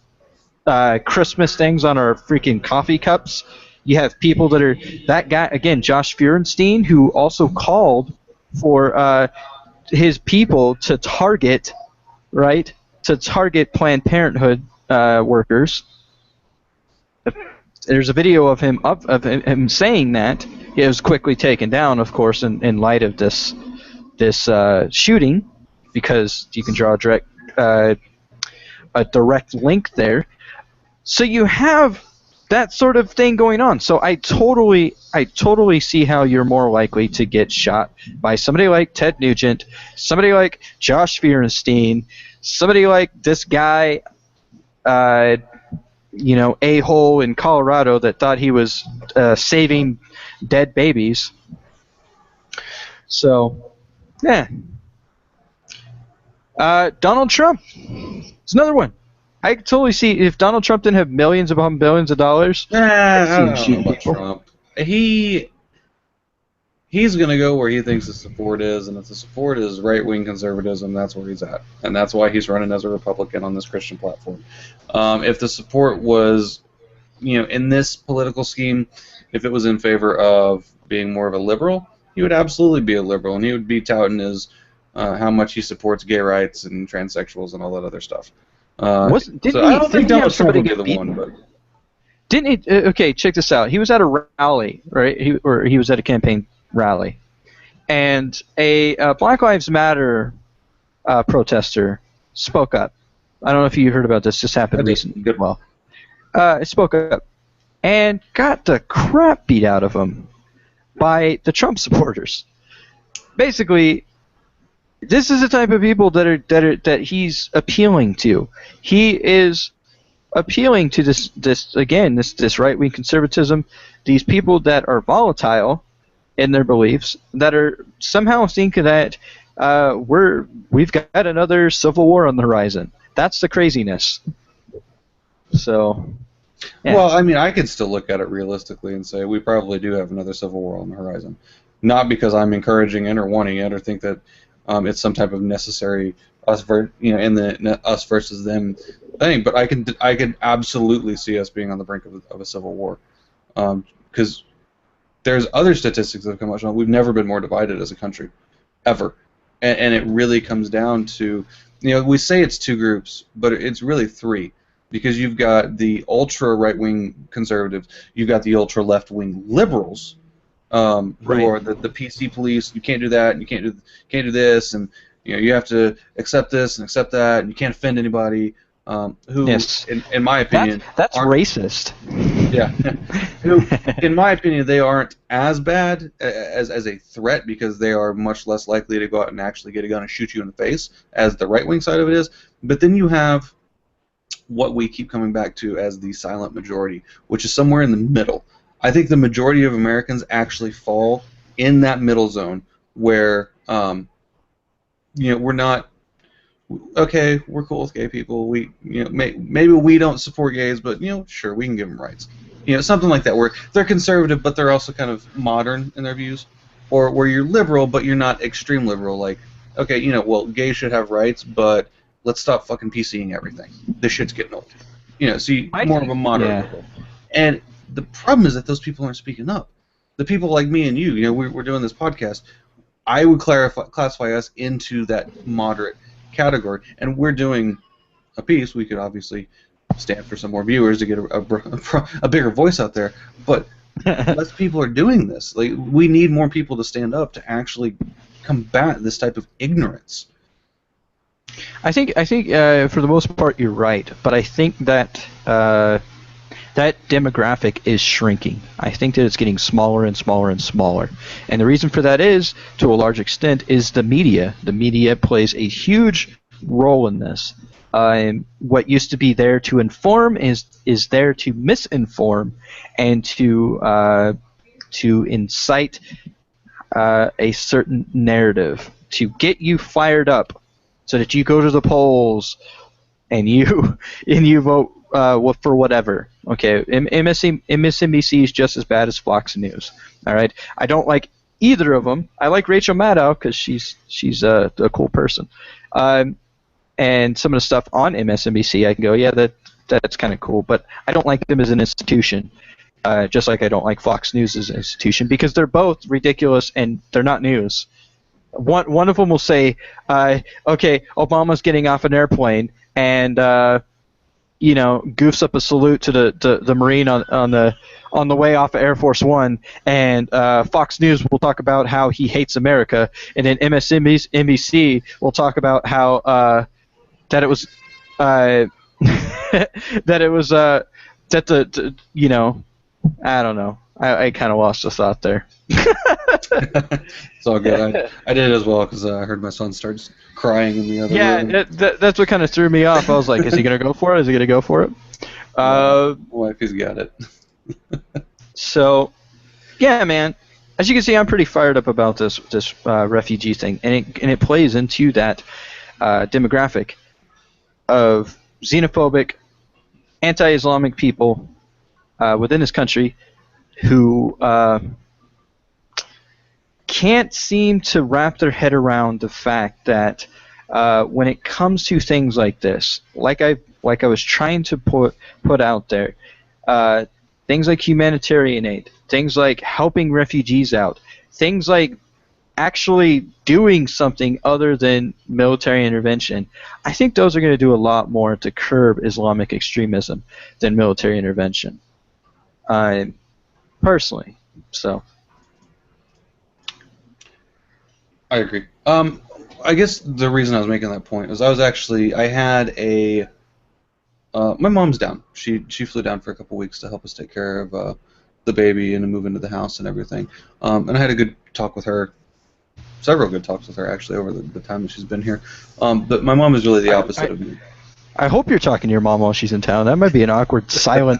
Christmas things on our freaking coffee cups. You have people that are that guy again, Josh Feuerstein, who also called for his people to target Planned Parenthood workers. There's a video of him saying that. It was quickly taken down, of course, in light of this shooting, because you can draw a direct link there. So you have that sort of thing going on. So I totally see how you're more likely to get shot by somebody like Ted Nugent, somebody like Josh Feuerstein, somebody like this guy, a-hole in Colorado that thought he was saving dead babies. So, yeah. Donald Trump. It's another one. I could totally see if Donald Trump didn't have millions upon billions of dollars. I don't know about Trump. He's going to go where he thinks the support is, and if the support is right-wing conservatism, that's where he's at. And that's why he's running as a Republican on this Christian platform. If the support was, in this political scheme, if it was in favor of being more of a liberal, he would absolutely be a liberal, and he would be touting his how much he supports gay rights and transsexuals and all that other stuff. I don't think Donald Trump would be the one, but didn't he? Okay, check this out. He was at a rally, right? He was at a campaign rally, and a Black Lives Matter protester spoke up. I don't know if you heard about this. This happened recently. Good. Well, spoke up and got the crap beat out of him by the Trump supporters. Basically, this is the type of people that he's appealing to. He is appealing to this right-wing conservatism, these people that are volatile in their beliefs, that are somehow think that we've got another civil war on the horizon. That's the craziness. So, yeah. Well, I mean, I could still look at it realistically and say we probably do have another civil war on the horizon. Not because I'm encouraging it or wanting it or think that it's some type of necessary us versus them thing. But I could absolutely see us being on the brink of a civil war, because there's other statistics that have come out showing we've never been more divided as a country, ever, and it really comes down to, we say it's two groups, but it's really three. Because you've got the ultra right-wing conservatives, you've got the ultra left-wing liberals, who are the PC police. You can't do that, and you can't do this, and you have to accept this and accept that, and you can't offend anybody. Who, yes. in my opinion, that's racist. Yeah. Who, in my opinion, they aren't as bad as a threat because they are much less likely to go out and actually get a gun and shoot you in the face as the right-wing side of it is. But then you have what we keep coming back to as the silent majority, which is somewhere in the middle. I think the majority of Americans actually fall in that middle zone where, we're not, okay, we're cool with gay people. We, maybe we don't support gays, but sure, we can give them rights. Something like that, where they're conservative, but they're also kind of modern in their views, or where you're liberal, but you're not extreme liberal. Like, okay, well, gays should have rights, but let's stop fucking PCing everything. This shit's getting old. More of a moderate liberal. And the problem is that those people aren't speaking up. The people like me and you, we're doing this podcast. I would classify us into that moderate category, and we're doing a piece. We could obviously stand for some more viewers to get a bigger voice out there, but less people are doing this. Like, we need more people to stand up to actually combat this type of ignorance. I think for the most part you're right, but I think that that demographic is shrinking. I think that it's getting smaller and smaller and smaller, and the reason for that is, to a large extent, is the media. The media plays a huge role in this. What used to be there to inform is there to misinform and to incite a certain narrative to get you fired up, so that you go to the polls and you vote for whatever. Okay, MSNBC is just as bad as Fox News. All right, I don't like either of them. I like Rachel Maddow because she's a cool person, and some of the stuff on MSNBC I can go, yeah, that's kind of cool, but I don't like them as an institution. Just like I don't like Fox News as an institution, because they're both ridiculous and they're not news. One of them will say, okay, Obama's getting off an airplane and goofs up a salute to the Marine on the way off of Air Force One, and Fox News will talk about how he hates America, and then MSNBC will talk about how that it was I don't know. I kind of lost the thought there. It's all good. I did as well because I heard my son start crying in the other room. Yeah, that's what kind of threw me off. I was like, is he going to go for it? Is he going to go for it? Wife, he's got it. So, yeah, man. As you can see, I'm pretty fired up about this refugee thing, and it plays into that demographic of xenophobic, anti-Islamic people within this country who can't seem to wrap their head around the fact that when it comes to things like this, like I was trying to put out there, things like humanitarian aid, things like helping refugees out, things like actually doing something other than military intervention, I think those are going to do a lot more to curb Islamic extremism than military intervention. Personally, so. I agree. I guess the reason I was making that point is I had a My mom's down. She flew down for a couple weeks to help us take care of the baby and to move into the house and everything. And I had a good talk with her, several good talks with her actually over the time that she's been here. But my mom is really the opposite of me. I hope you're talking to your mom while she's in town. That might be an awkward, silent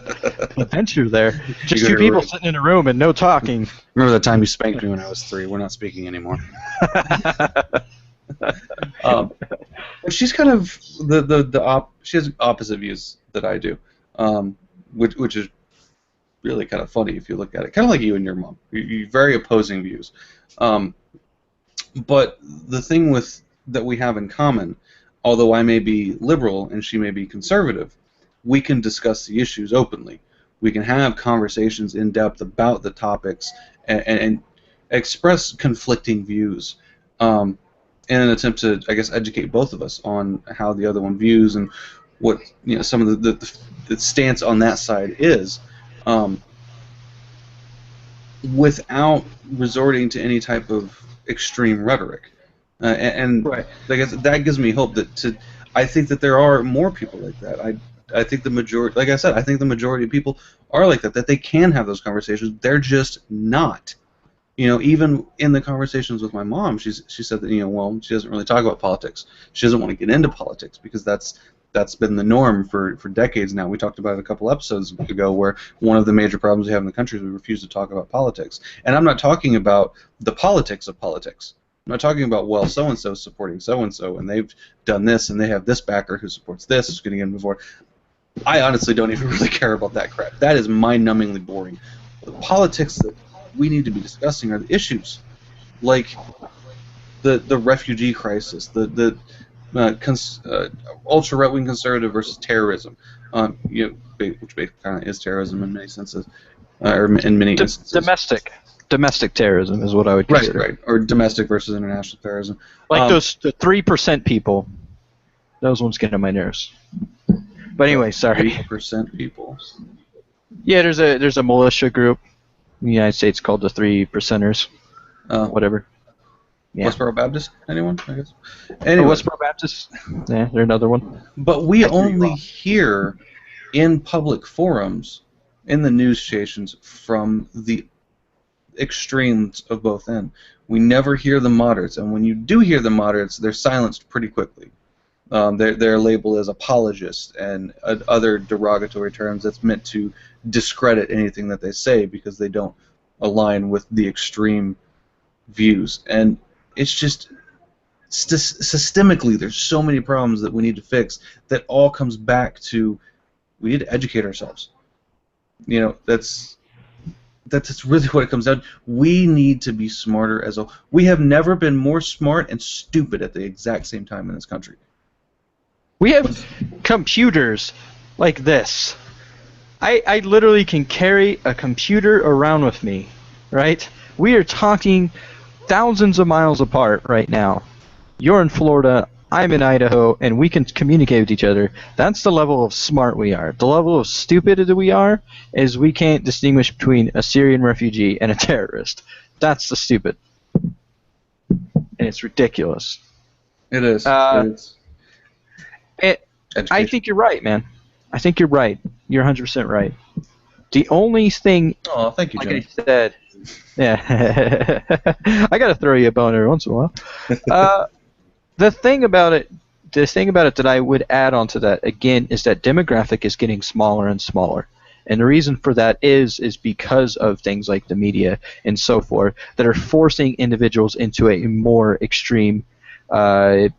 adventure there. Just two people sitting in a room and no talking. Remember that time you spanked me when I was 3? We're not speaking anymore. She's kind of she has opposite views that I do, which is really kind of funny if you look at it. Kind of like you and your mom. You very opposing views. But the thing that we have in common, although I may be liberal and she may be conservative, we can discuss the issues openly. We can have conversations in depth about the topics and express conflicting views in an attempt to, I guess, educate both of us on how the other one views and what some of the stance on that side is, without resorting to any type of extreme rhetoric. Right. I guess that gives me hope I think that there are more people like that. I think the majority, like I said, I think the majority of people are like that they can have those conversations. They're just not. Even in the conversations with my mom, she said that well, she doesn't really talk about politics. She doesn't want to get into politics because that's been the norm for decades now. We talked about it a couple episodes ago where one of the major problems we have in the country is we refuse to talk about politics. And I'm not talking about the politics of politics. I'm not talking about, well, so-and-so is supporting so-and-so, and they've done this, and they have this backer who supports this, who's going to get them before. I honestly don't even really care about that crap. That is mind-numbingly boring. The politics that we need to be discussing are the issues, like the refugee crisis, the ultra right-wing conservative versus terrorism, which kind of is terrorism in many senses, or in many instances. Domestic terrorism is what I would consider. Right, or domestic versus international terrorism. Like the 3% people, those ones get on my nerves. But anyway, sorry. 3% people. Yeah, there's a militia group in the United States called the 3%ers. Whatever. Yeah. Westboro Baptist? Anyone? I guess. Anyway. Westboro Baptist? Yeah, they're another one. But we only hear in public forums, in the news stations, from the extremes of both ends. We never hear the moderates, and when you do hear the moderates, they're silenced pretty quickly. They're labeled as apologists and other derogatory terms that's meant to discredit anything that they say because they don't align with the extreme views. And it's just systemically there's so many problems that we need to fix that all comes back to we need to educate ourselves. That's really what it comes down to. We need to be smarter as a... We have never been more smart and stupid at the exact same time in this country. We have computers like this. I literally can carry a computer around with me, right? We are talking thousands of miles apart right now. You're in Florida, I'm in Idaho, and we can communicate with each other. That's the level of smart we are. The level of stupid that we are is we can't distinguish between a Syrian refugee and a terrorist. That's the stupid. And it's ridiculous. It is. I think you're right, man. I think you're right. You're 100% right. The only thing... Oh, thank you, Jimmy. Like I said... Yeah. I got to throw you a bone every once in a while. The thing about it that I would add on to that, again, is that demographic is getting smaller and smaller. And the reason for that is because of things like the media and so forth that are forcing individuals into a more extreme demographic.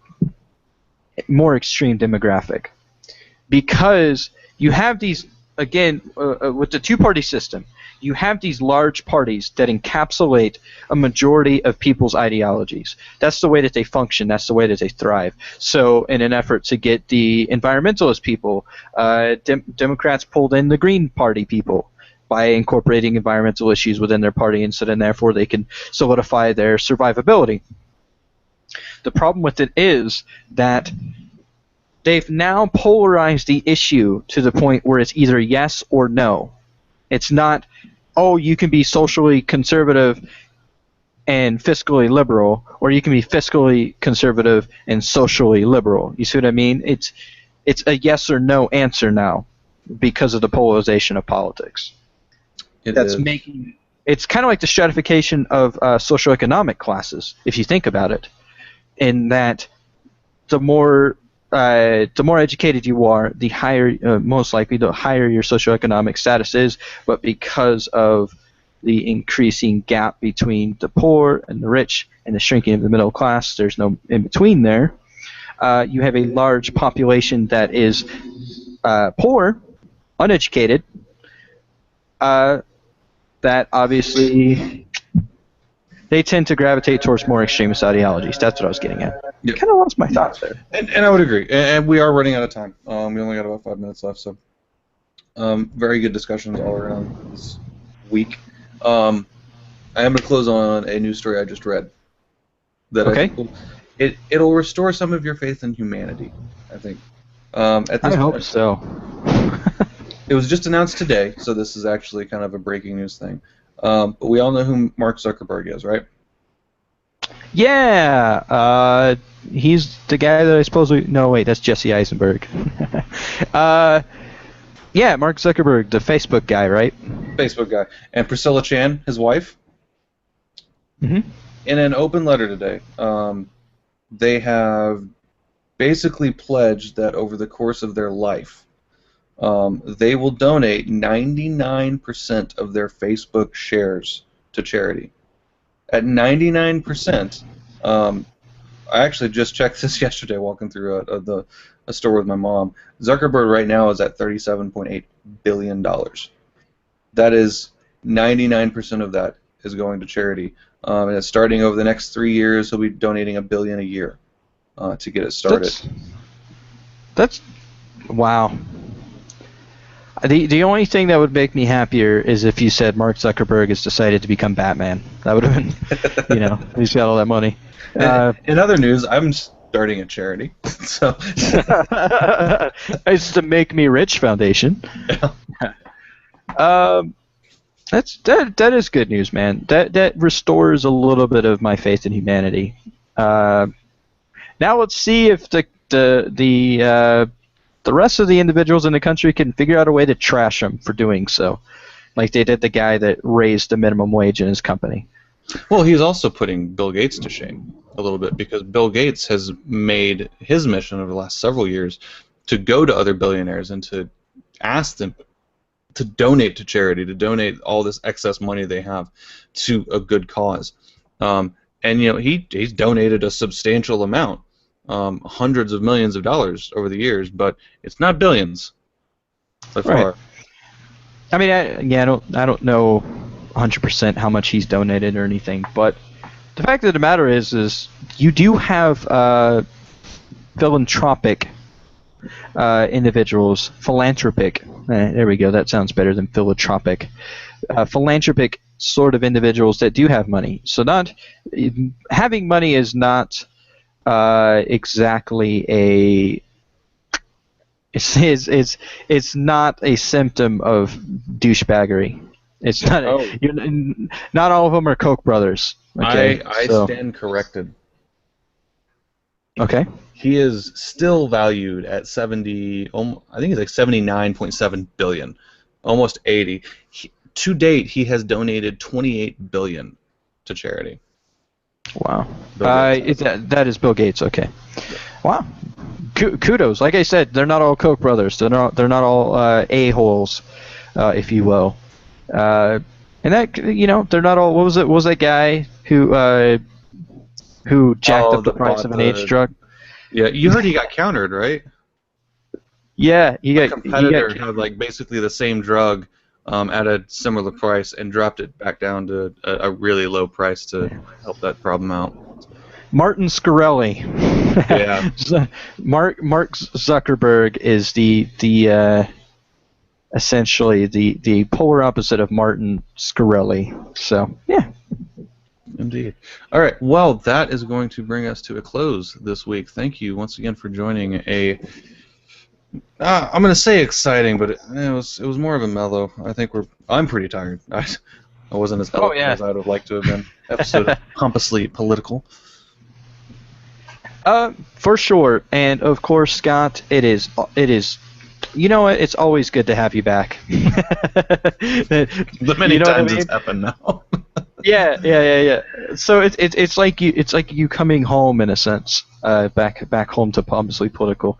Because you have these, again, with the two-party system, you have these large parties that encapsulate a majority of people's ideologies. That's the way that they function. That's the way that they thrive. So in an effort to get the environmentalist people, Democrats pulled in the Green Party people by incorporating environmental issues within their party, and so then therefore they can solidify their survivability. The problem with it is that they've now polarized the issue to the point where it's either yes or no. It's not, oh, you can be socially conservative and fiscally liberal, or you can be fiscally conservative and socially liberal. You see what I mean? it's a yes or no answer now because of the polarization of politics. It's kind of like the stratification of socioeconomic classes, if you think about it, in that the more educated you are, the higher, most likely, the higher your socioeconomic status is. But because of the increasing gap between the poor and the rich and the shrinking of the middle class, there's no in between there. You have a large population that is poor, uneducated, that obviously they tend to gravitate towards more extremist ideologies. That's what I was getting at. Yep. Kind of lost my thoughts there. And I would agree. And we are running out of time. We only got about 5 minutes left, so very good discussions all around this week. I am going to close on a news story I just read. That Okay. I think it'll restore some of your faith in humanity, I think. At this I hope point, so. it was just announced today, so this is actually kind of a breaking news thing. But we all know who Mark Zuckerberg is, right? Yeah, he's the guy that I suppose we... No, wait, that's Jesse Eisenberg. Yeah, Mark Zuckerberg, the Facebook guy, right? Facebook guy. And Priscilla Chan, his wife. Mm-hmm. In an open letter today, they have basically pledged that over the course of their life, they will donate 99% of their Facebook shares to charity. At 99%, I actually just checked this yesterday walking through a store with my mom. Zuckerberg right now is at $37.8 billion. That is 99% of that is going to charity. And it's starting over the next 3 years. He'll be donating $1 billion a year to get it started. That's wow. The only thing that would make me happier is if you said Mark Zuckerberg has decided to become Batman. That would have been, he's got all that money. In other news, I'm starting a charity. So it's the Make Me Rich Foundation. That is good news, man. That restores a little bit of my faith in humanity. Now let's see if the rest of the individuals in the country can figure out a way to trash him for doing so, like they did the guy that raised the minimum wage in his company. Well, he's also putting Bill Gates to shame a little bit, because Bill Gates has made his mission over the last several years to go to other billionaires and to ask them to donate to charity, to donate all this excess money they have to a good cause. And he's donated a substantial amount, hundreds of millions of dollars over the years, but it's not billions so far. Right. I mean, I don't know 100% how much he's donated or anything, but the fact of the matter is you do have philanthropic individuals, philanthropic. There we go. That sounds better than philanthropic. Philanthropic sort of individuals that do have money. So having money is not exactly a. It's not a symptom of douchebaggery. It's not. Not all of them are Koch brothers. Okay? I stand corrected. Okay. He is still valued at I think it's like $79.7 billion, almost 80. To date, he has donated $28 billion to charity. Wow. That is Bill Gates. Okay. Wow. Kudos. Like I said, they're not all Koch brothers. They're not all a-holes, if you will. And that they're not all. What was that guy who jacked up the price of an AIDS drug? Yeah, you heard he got countered, right? Yeah, a competitor had like basically the same drug at a similar price and dropped it back down to a really low price to help that problem out. Martin Scarelli. Yeah. Mark Zuckerberg is the essentially the polar opposite of Martin Scarelli. So yeah. Indeed. All right. Well, that is going to bring us to a close this week. Thank you once again for joining I'm going to say exciting, but it was more of a mellow. I'm pretty tired. I wasn't as eloquent as I would have liked to have been. Episode of pompously political. For sure, and of course, Scott, it is. You know what? It's always good to have you back. The many You know what I times mean? it's happened now. Yeah. So it's like you coming home in a sense, back home to Pompously Political,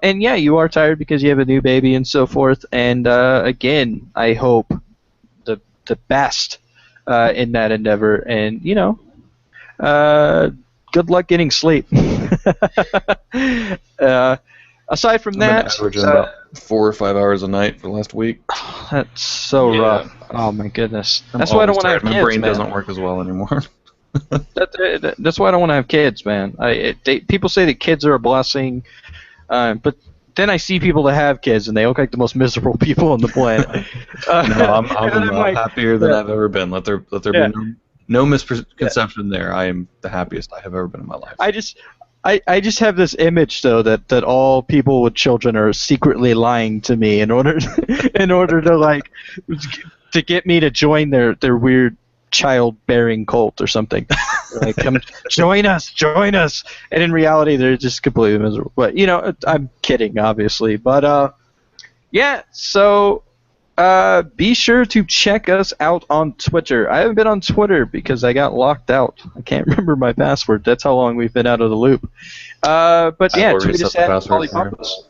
and yeah, you are tired because you have a new baby and so forth. And again, I hope the best in that endeavor, and good luck getting sleep. Aside from I've been that, averaging about 4 or 5 hours a night for the last week. that's so Yeah. rough. Oh my goodness. I'm That's why I don't always want to have tired. kids, My brain man. doesn't work as well anymore. That's why I don't want to have kids, man. People say that kids are a blessing, but then I see people that have kids and they look like the most miserable people on the planet. No, I'm and then I'm like, happier than yeah. I've ever been. Let there Yeah. be no misconception there. I am the happiest I have ever been in my life. I just have this image though that all people with children are secretly lying to me in order to like to get me to join their weird childbearing cult or something. Like, come join us, and in reality they're just completely miserable. But I'm kidding, obviously. But yeah. So be sure to check us out on Twitter. I haven't been on Twitter because I got locked out. I can't remember my password. That's how long we've been out of the loop. But yeah, will tweet reset us the at password for you. Polypompous.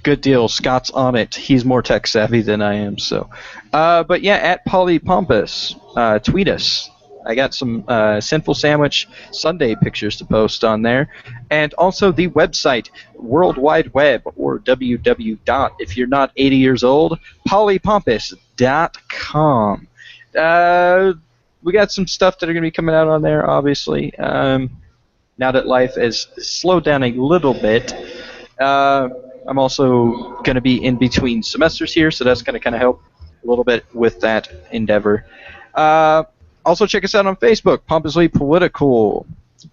Good deal. Scott's on it. He's more tech savvy than I am. So, but yeah, at Polypompous, tweet us. I got some Sinful Sandwich Sunday pictures to post on there, and also the website World Wide Web, or www. If you're not 80 years old, polypompous.com. We got some stuff that are going to be coming out on there, obviously. Now that life has slowed down a little bit. I'm also going to be in between semesters here, so that's going to kind of help a little bit with that endeavor. Also, check us out on Facebook, Pompously Political.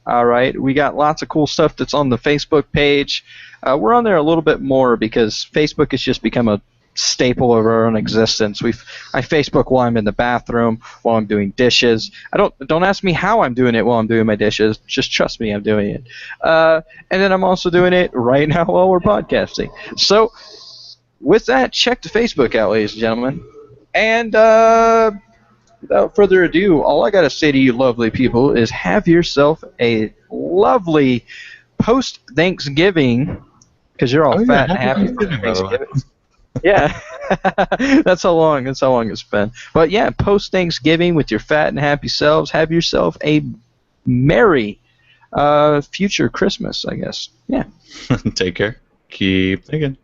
All right, we got lots of cool stuff that's on the Facebook page. We're on there a little bit more because Facebook has just become a staple of our own existence. I Facebook while I'm in the bathroom, while I'm doing dishes. Don't ask me how I'm doing it while I'm doing my dishes. Just trust me, I'm doing it. And then I'm also doing it right now while we're podcasting. So with that, check the Facebook out, ladies and gentlemen. And without further ado, all I gotta say to you, lovely people, is have yourself a lovely post-Thanksgiving, because you're all fat and happy for Thanksgiving. Yeah, that's how long it's been. But yeah, post Thanksgiving with your fat and happy selves, have yourself a merry future Christmas, I guess. Yeah. Take care. Keep thinking.